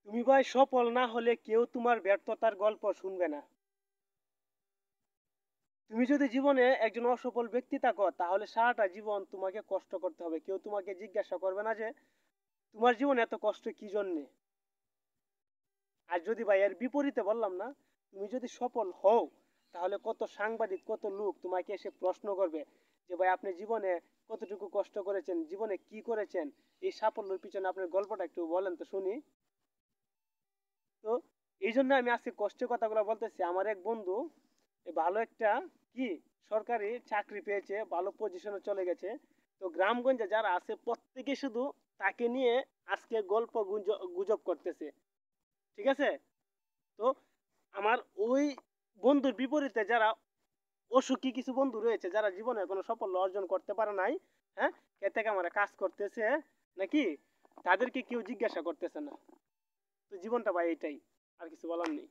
তুমি ভাই সফল না হলে কেউ তোমার ব্যর্থতার গল্প শুনবে না। তুমি যদি জীবনে একজন অসফল ব্যক্তি থাকো তাহলে সারাটা জীবন তোমাকে কষ্ট করতে হবে, কেউ তোমাকে জিজ্ঞাসা করবে না যে তোমার জীবনে এত কষ্ট কি জন্যে। আর যদি ভাই এর বিপরীতে বললাম না, তুমি যদি সফল হও তাহলে কত সাংবাদিক কত লোক তোমাকে এসে প্রশ্ন করবে যে ভাই আপনি জীবনে কতটুকু কষ্ট করেছেন, জীবনে কি করেছেন, এই সাফল্যের পিছনে আপনার গল্পটা একটু বলেন তো শুনি। তো এই জন্য আমি আজকে কষ্টের কথাগুলো বলতেছি। আমার এক বন্ধু ভালো একটা কি সরকারি চাকরি পেয়েছে, ভালো পজিশনে চলে গেছে। তো গ্রামগঞ্জে যারা আছে প্রত্যেকে শুধু তাকে নিয়ে আজকে গল্প গুজব করতেছে, ঠিক আছে। তো আমার ওই বন্ধুর বিপরীতে যারা অসুখী কিছু বন্ধু রয়েছে, যারা জীবনে কোনো সাফল্য অর্জন করতে পারে নাই, হ্যাঁ, কে থেকে আমার কাজ করতেছে নাকি, তাদেরকে কেউ জিজ্ঞাসা করতেছে না। তো জীবনটা ভাই এটাই, আর কিছু বলার নেই।